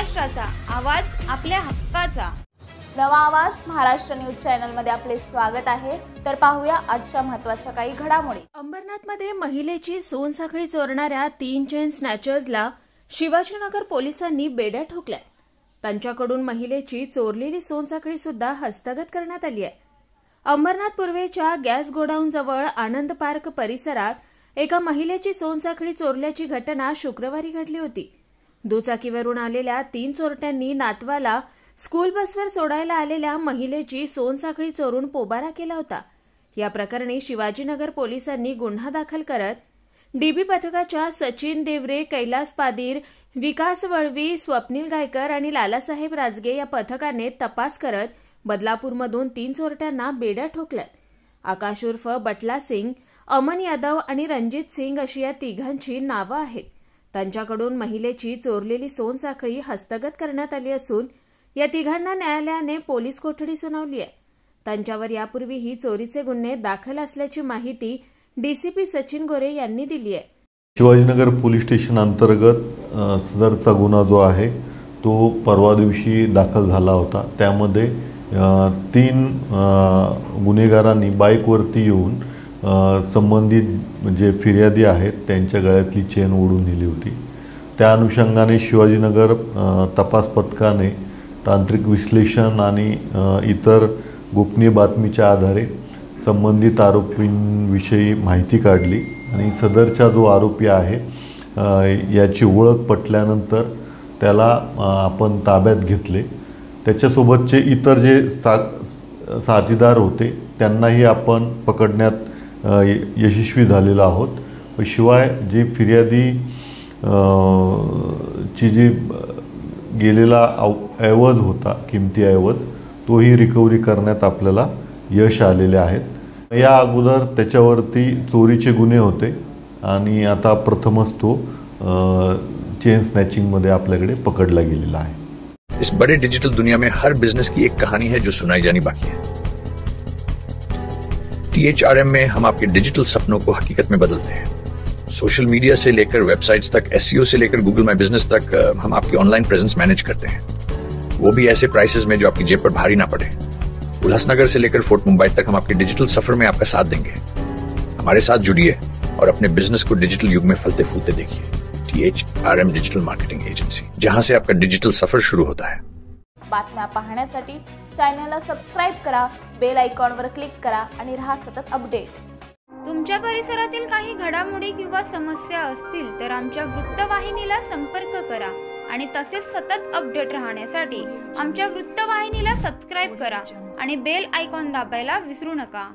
महाराष्ट्राचा आवाज, आपल्या हक्काचा. नवा आवाज महाराष्ट्र न्यूज चॅनल मध्ये आपले स्वागत आहे. तर पाहूया आजच्या महत्त्वाच्या काही घडामोडी. अंबरनाथमध्ये महिलेची सोनसाखळी चोरणाऱ्या 3 चेन स्नॅचर्सला शिवाजीनगर पोलिसांनी बेड्या ठोकल्या. त्यांच्याकडून महिलेची चोरलेली सोनसाखळी सुद्धा हस्तगत करण्यात आली आहे. अंबरनाथ पूर्वेच्या गॅस गोडाऊन जवळ आनंद पार्क परिसरात एका महिलेची सोनसाखळी चोरल्याची घटना शुक्रवारी घडली होती. दुचाकीवरून आलेल्या 3 चोरट्यांनी नातवाला स्कूल बसवर सोडायला आलेल्या महिलेची सोनसाखळी चोरून पोबारा केला होता. या प्रकरणी शिवाजीनगर पोलिसांनी गुन्हा दाखल करत डीबी पथकाच्या सचिन देवरे, कैलास पादीर, विकास वळवी, स्वप्नील गायकर आणि लालासाहेब राजगे या पथकाने तपास करत बदलापूरमधून 3 चोरट्यांना बेड्या ठोकल्यात. आकाश उर्फ बटला सिंग, अमन यादव आणि रणजित सिंग अशी या तिघांची नावं आहेत. त्यांच्याकडून महिलेची चोरलेली सोनसाखळी हस्तगत करण्यात आली असून या तिघांना न्यायालयाने पोलीस कोठडी सुनावली आहे. त्यांच्यावर यापूर्वीही चोरीचे गुन्हे दाखल असल्याची माहिती डीसीपी सचिन गोरे यांनी दिली आहे. शिवाजीनगर पोलीस स्टेशन अंतर्गत सदरचा गुन्हा जो आहे तो परवा दिवशी दाखल झाला होता. त्यामध्ये 3 गुन्हेगारांनी बाईकवरती येऊन संबंधित जे फिर्यादी आहेत त्यांच्या गळ्यातली चेन ओढून नेली होती. त्या अनुषंगाने शिवाजीनगर तपास पथकाने तांत्रिक विश्लेषण आणि इतर गोपनीय बातमीच्या आधारे संबंधित आरोपींविषयी माहिती काढली आणि सदरचा जो आरोपी आहे याची ओळख पटल्यानंतर त्याला आपण ताब्यात घेतले. त्याच्यासोबतचे इतर जे साथीदार होते त्यांनाही आपण पकडण्यात यशस्वी झालेलो आहोत. शिवाय जे फिर्यादी ची जी गेलेला ऐवज होता, किमती ऐवज, तोही रिकव्हरी करण्यात आपल्याला यश आलेले आहेत. या अगोदर त्याच्यावरती चोरीचे गुन्हे होते आणि आता प्रथमच तो चेन स्नॅचिंगमध्ये आपल्याकडे पकडला गेलेला आहे. इस बड़े डिजिटल दुनिया में हर बिजनेस की एक कहानी है जो सुनाई जानी बाकी है. THRM में हम आपके डिजिटल सपनों को हकीकत में बदलते हैं. सोशल मीडिया से लेकर वेबसाइट्स तक, SEO से लेकर गूगल माई बिजनेस तक हम आपकी ऑनलाइन प्रेजेंस मैनेज करते हैं, वो भी ऐसे प्राइसेस में जो आपकी जेब पर भारी ना पड़े. उल्लासनगर से लेकर फोर्ट मुंबई तक हम आपके डिजिटल सफर में आपका साथ देंगे. हमारे साथ जुड़िए और अपने बिजनेस को डिजिटल युग में फलते फूलते देखिए. THRM डिजिटल मार्केटिंग एजेंसी, जहां से आपका डिजिटल सफर शुरू होता है. बातम्या पाहण्यासाठी चॅनलला सबस्क्राइब करा, बेल आयकॉनवर क्लिक करा आणि रहा सतत अपडेट. तुमच्या परिसरातील काही घडामोडी किंवा समस्या असतील तर आमच्या वृत्तवाहिनीला संपर्क करा आणि तसेच सतत अपडेट राहण्यासाठी आमच्या वृत्तवाहिनीला सबस्क्राइब करा आणि बेल आयकॉन दाबायला विसरू नका.